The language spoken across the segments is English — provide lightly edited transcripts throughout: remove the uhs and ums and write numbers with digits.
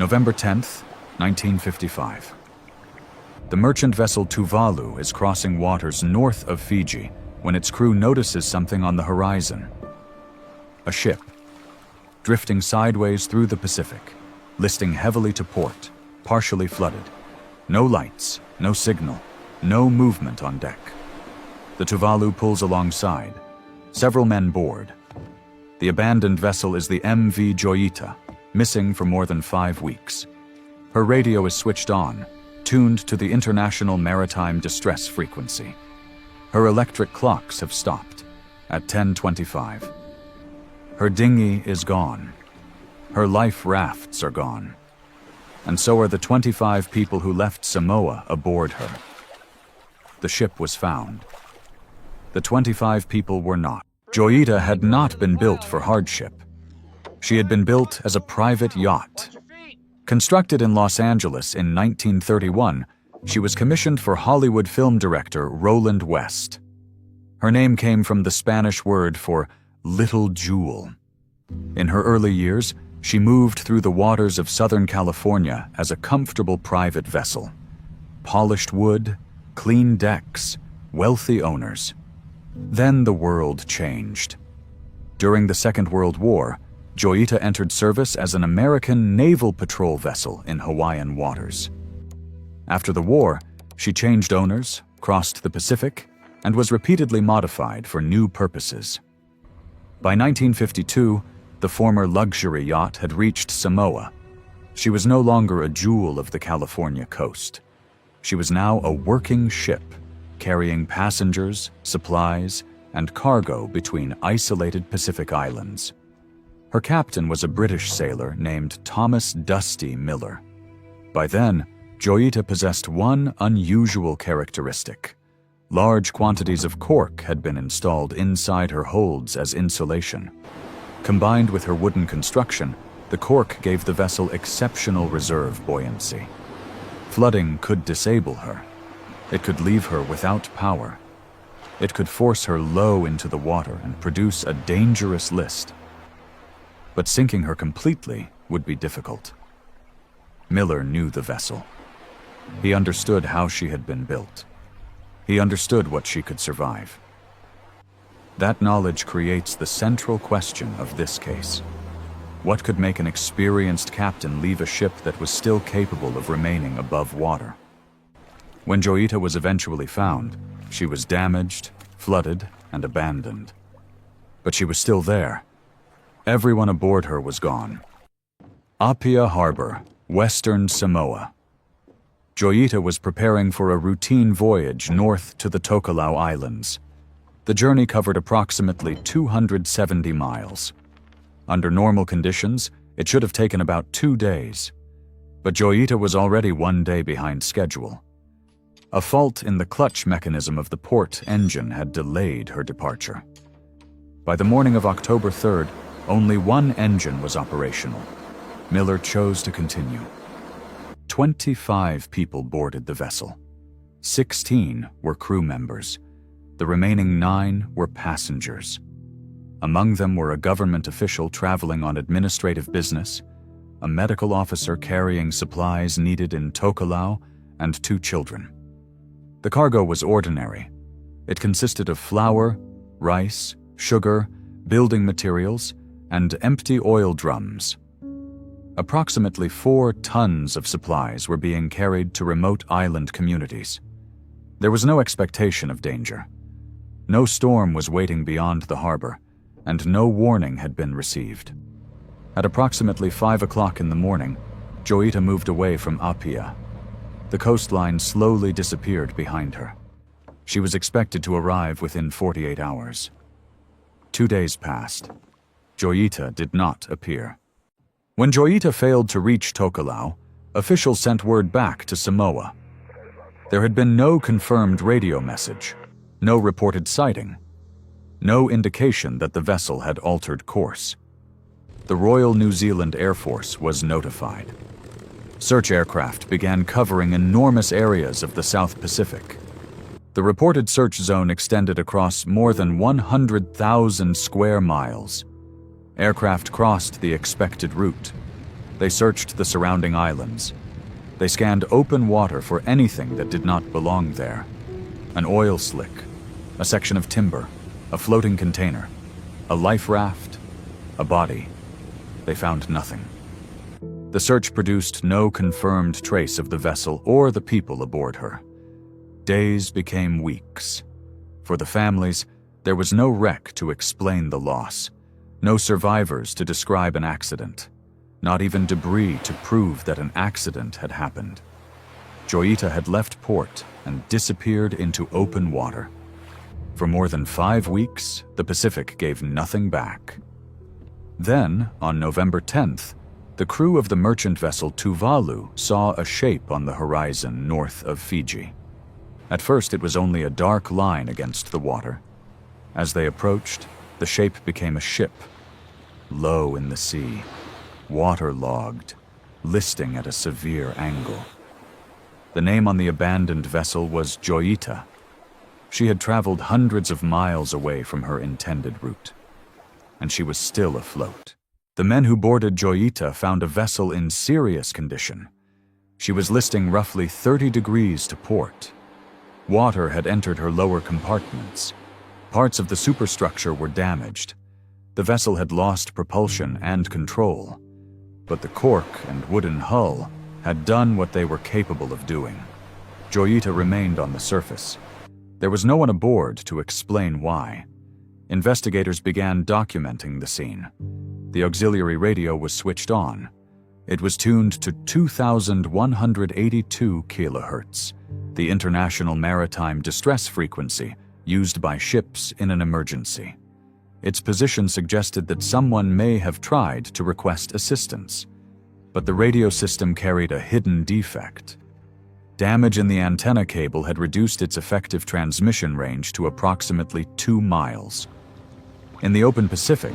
November 10th, 1955. The merchant vessel Tuvalu is crossing waters north of Fiji when its crew notices something on the horizon. A ship, drifting sideways through the Pacific, listing heavily to port, partially flooded. No lights, no signal, no movement on deck. The Tuvalu pulls alongside, several men board. The abandoned vessel is the MV Joyita, missing for more than 5 weeks. Her radio is switched on, tuned to the International Maritime Distress frequency. Her electric clocks have stopped at 10:25. Her dinghy is gone. Her life rafts are gone. And so are the 25 people who left Samoa aboard her. The ship was found. The 25 people were not. Joyita had not been built for hardship. She had been built as a private yacht. Constructed in Los Angeles in 1931, she was commissioned for Hollywood film director Roland West. Her name came from the Spanish word for little jewel. In her early years, she moved through the waters of Southern California as a comfortable private vessel. Polished wood, clean decks, wealthy owners. Then the world changed. During the Second World War, Joyita entered service as an American naval patrol vessel in Hawaiian waters. After the war, she changed owners, crossed the Pacific, and was repeatedly modified for new purposes. By 1952, the former luxury yacht had reached Samoa. She was no longer a jewel of the California coast. She was now a working ship, carrying passengers, supplies, and cargo between isolated Pacific islands. Her captain was a British sailor named Thomas Dusty Miller. By then, Joyita possessed one unusual characteristic. Large quantities of cork had been installed inside her holds as insulation. Combined with her wooden construction, the cork gave the vessel exceptional reserve buoyancy. Flooding could disable her. It could leave her without power. It could force her low into the water and produce a dangerous list. But sinking her completely would be difficult. Miller knew the vessel. He understood how she had been built. He understood what she could survive. That knowledge creates the central question of this case. What could make an experienced captain leave a ship that was still capable of remaining above water? When Joyita was eventually found, she was damaged, flooded, and abandoned. But she was still there. Everyone aboard her was gone. Apia Harbor, Western Samoa. Joyita was preparing for a routine voyage north to the Tokelau Islands. The journey covered approximately 270 miles. Under normal conditions, it should have taken about 2 days. But Joyita was already 1 day behind schedule. A fault in the clutch mechanism of the port engine had delayed her departure. By the morning of October 3rd, only one engine was operational. Miller chose to continue. 25 people boarded the vessel. 16 were crew members. The remaining 9 were passengers. Among them were a government official traveling on administrative business, a medical officer carrying supplies needed in Tokelau, and 2 children. The cargo was ordinary. It consisted of flour, rice, sugar, building materials, and empty oil drums. Approximately 4 tons of supplies were being carried to remote island communities. There was no expectation of danger. No storm was waiting beyond the harbor, and no warning had been received. At approximately 5 o'clock in the morning, Joyita moved away from Apia. The coastline slowly disappeared behind her. She was expected to arrive within 48 hours. 2 days passed. Joyita did not appear. When Joyita failed to reach Tokelau, officials sent word back to Samoa. There had been no confirmed radio message, no reported sighting, no indication that the vessel had altered course. The Royal New Zealand Air Force was notified. Search aircraft began covering enormous areas of the South Pacific. The reported search zone extended across more than 100,000 square miles. Aircraft crossed the expected route. They searched the surrounding islands. They scanned open water for anything that did not belong there. An oil slick, a section of timber, a floating container, a life raft, a body. They found nothing. The search produced no confirmed trace of the vessel or the people aboard her. Days became weeks. For the families, there was no wreck to explain the loss, no survivors to describe an accident, not even debris to prove that an accident had happened. Joyita had left port and disappeared into open water. For more than 5 weeks, the Pacific gave nothing back. Then, on November 10th, the crew of the merchant vessel Tuvalu saw a shape on the horizon north of Fiji. At first, it was only a dark line against the water. As they approached, the shape became a ship, low in the sea, waterlogged, listing at a severe angle. The name on the abandoned vessel was Joyita. She had traveled hundreds of miles away from her intended route, and she was still afloat. The men who boarded Joyita found a vessel in serious condition. She was listing roughly 30 degrees to port. Water had entered her lower compartments. Parts of the superstructure were damaged. The vessel had lost propulsion and control, but the cork and wooden hull had done what they were capable of doing. Joyita remained on the surface. There was no one aboard to explain why. Investigators began documenting the scene. The auxiliary radio was switched on. It was tuned to 2,182 kilohertz, the international maritime distress frequency used by ships in an emergency. Its position suggested that someone may have tried to request assistance, but the radio system carried a hidden defect. Damage in the antenna cable had reduced its effective transmission range to approximately 2 miles. In the open Pacific,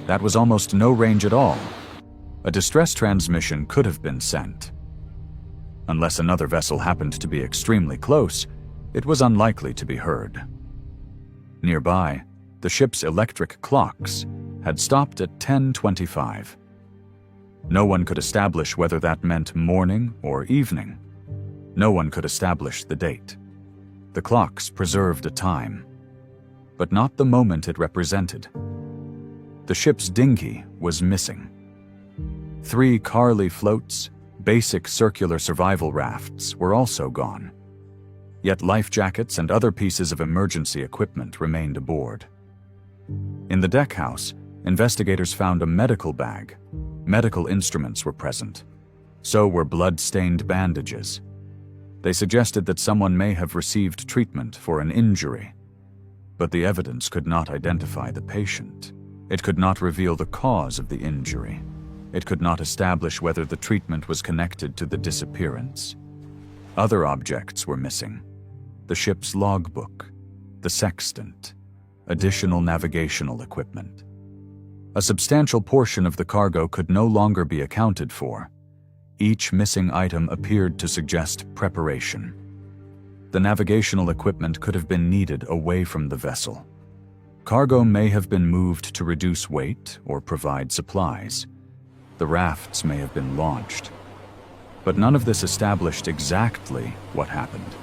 that was almost no range at all. A distress transmission could have been sent. Unless another vessel happened to be extremely close, it was unlikely to be heard. Nearby, the ship's electric clocks had stopped at 10:25. No one could establish whether that meant morning or evening. No one could establish the date. The clocks preserved a time, but not the moment it represented. The ship's dinghy was missing. 3 Carly floats, basic circular survival rafts, were also gone. Yet life jackets and other pieces of emergency equipment remained aboard. In the deckhouse, investigators found a medical bag. Medical instruments were present. So were blood-stained bandages. They suggested that someone may have received treatment for an injury. But the evidence could not identify the patient. It could not reveal the cause of the injury. It could not establish whether the treatment was connected to the disappearance. Other objects were missing: the ship's logbook, the sextant, additional navigational equipment. A substantial portion of the cargo could no longer be accounted for. Each missing item appeared to suggest preparation. The navigational equipment could have been needed away from the vessel. Cargo may have been moved to reduce weight or provide supplies. The rafts may have been launched. But none of this established exactly what happened.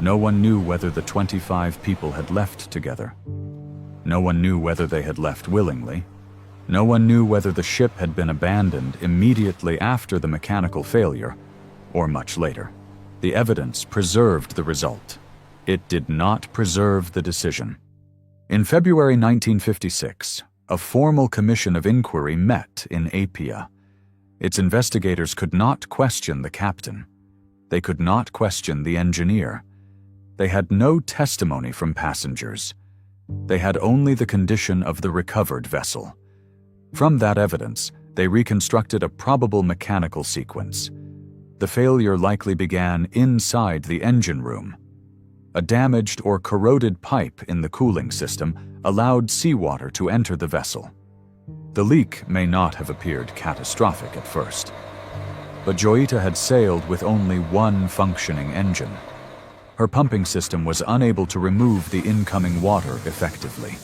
No one knew whether the 25 people had left together. No one knew whether they had left willingly. No one knew whether the ship had been abandoned immediately after the mechanical failure, or much later. The evidence preserved the result. It did not preserve the decision. In February 1956, a formal commission of inquiry met in Apia. Its investigators could not question the captain. They could not question the engineer. They had no testimony from passengers. They had only the condition of the recovered vessel. From that evidence, they reconstructed a probable mechanical sequence. The failure likely began inside the engine room. A damaged or corroded pipe in the cooling system allowed seawater to enter the vessel. The leak may not have appeared catastrophic at first, but Joyita had sailed with only one functioning engine. Her pumping system was unable to remove the incoming water effectively.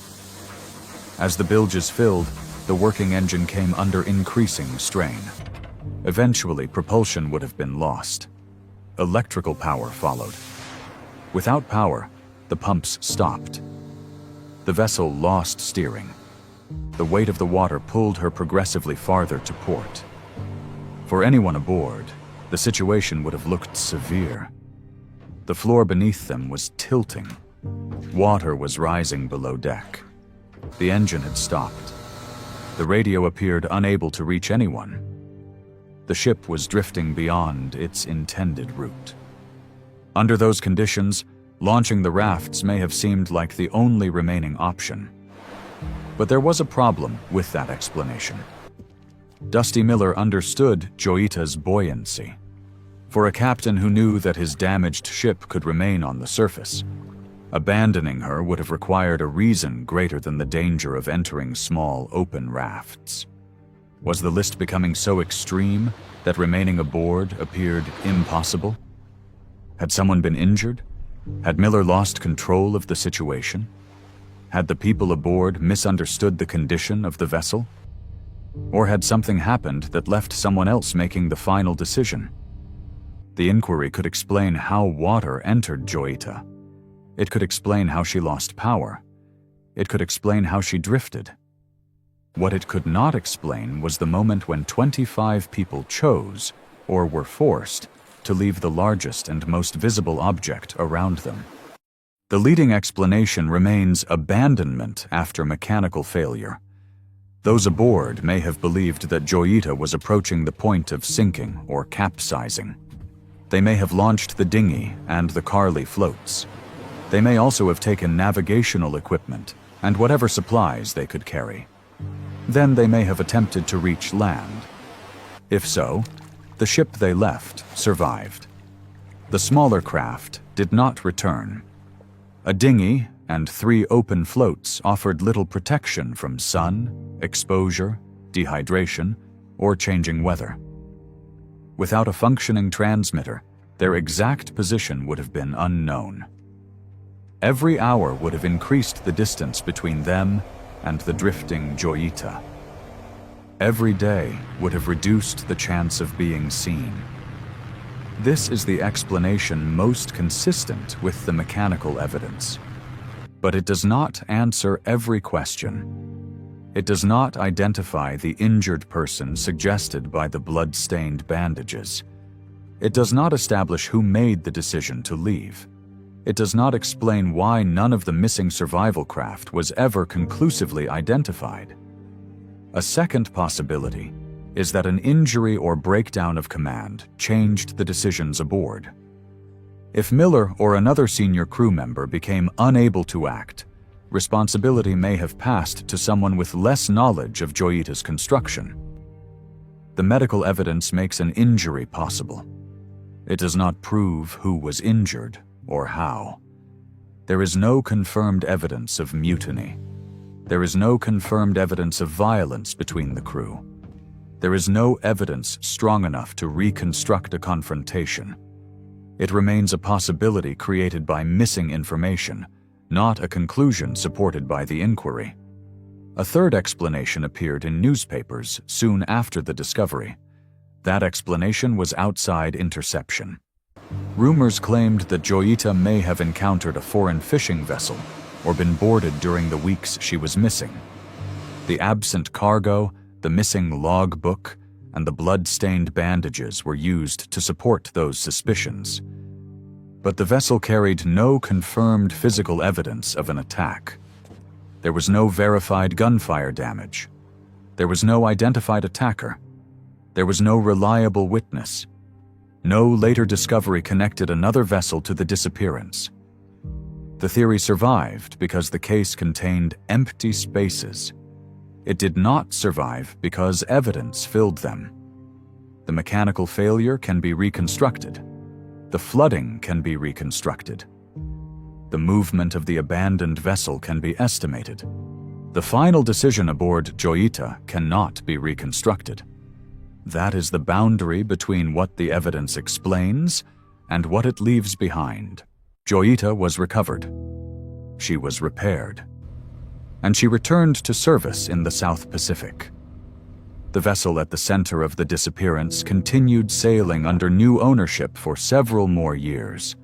As the bilges filled, the working engine came under increasing strain. Eventually, propulsion would have been lost. Electrical power followed. Without power, the pumps stopped. The vessel lost steering. The weight of the water pulled her progressively farther to port. For anyone aboard, the situation would have looked severe. The floor beneath them was tilting. Water was rising below deck. The engine had stopped. The radio appeared unable to reach anyone. The ship was drifting beyond its intended route. Under those conditions, launching the rafts may have seemed like the only remaining option. But there was a problem with that explanation. Dusty Miller understood Joyita's buoyancy. For a captain who knew that his damaged ship could remain on the surface, abandoning her would have required a reason greater than the danger of entering small, open rafts. Was the list becoming so extreme that remaining aboard appeared impossible? Had someone been injured? Had Miller lost control of the situation? Had the people aboard misunderstood the condition of the vessel? Or had something happened that left someone else making the final decision? The inquiry could explain how water entered Joyita. It could explain how she lost power. It could explain how she drifted. What it could not explain was the moment when 25 people chose, or were forced, to leave the largest and most visible object around them. The leading explanation remains abandonment after mechanical failure. Those aboard may have believed that Joyita was approaching the point of sinking or capsizing. They may have launched the dinghy and the Carly floats. They may also have taken navigational equipment and whatever supplies they could carry. Then they may have attempted to reach land. If so, the ship they left survived. The smaller craft did not return. A dinghy and 3 open floats offered little protection from sun, exposure, dehydration, or changing weather. Without a functioning transmitter, their exact position would have been unknown. Every hour would have increased the distance between them and the drifting Joyita. Every day would have reduced the chance of being seen. This is the explanation most consistent with the mechanical evidence. But it does not answer every question. It does not identify the injured person suggested by the blood-stained bandages. It does not establish who made the decision to leave. It does not explain why none of the missing survival craft was ever conclusively identified. A second possibility is that an injury or breakdown of command changed the decisions aboard. If Miller or another senior crew member became unable to act, responsibility may have passed to someone with less knowledge of Joyita's construction. The medical evidence makes an injury possible. It does not prove who was injured or how. There is no confirmed evidence of mutiny. There is no confirmed evidence of violence between the crew. There is no evidence strong enough to reconstruct a confrontation. It remains a possibility created by missing information, not a conclusion supported by the inquiry. A third explanation appeared in newspapers soon after the discovery. That explanation was outside interception. Rumors claimed that Joyita may have encountered a foreign fishing vessel or been boarded during the weeks she was missing. The absent cargo, the missing logbook, and the blood-stained bandages were used to support those suspicions. But the vessel carried no confirmed physical evidence of an attack. There was no verified gunfire damage. There was no identified attacker. There was no reliable witness. No later discovery connected another vessel to the disappearance. The theory survived because the case contained empty spaces. It did not survive because evidence filled them. The mechanical failure can be reconstructed. The flooding can be reconstructed. The movement of the abandoned vessel can be estimated. The final decision aboard Joyita cannot be reconstructed. That is the boundary between what the evidence explains and what it leaves behind. Joyita was recovered. She was repaired. and she returned to service in the South Pacific. The vessel at the center of the disappearance continued sailing under new ownership for several more years.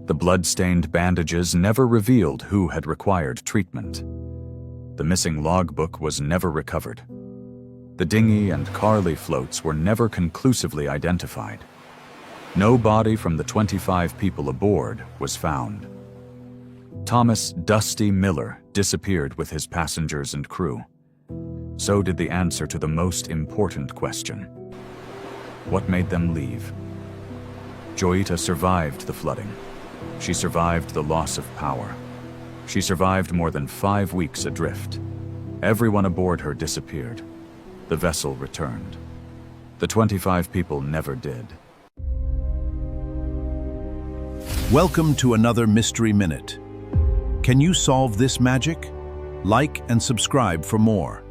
The bloodstained bandages never revealed who had required treatment. The missing logbook was never recovered. The dinghy and Carly floats were never conclusively identified. No body from the 25 people aboard was found. Thomas "Dusty" Miller disappeared with his passengers and crew. So did the answer to the most important question. What made them leave? Joyita survived the flooding. She survived the loss of power. She survived more than 5 weeks adrift. Everyone aboard her disappeared. The vessel returned. The 25 people never did. Welcome to another Mystery Minute. Can you solve this magic? Like and subscribe for more.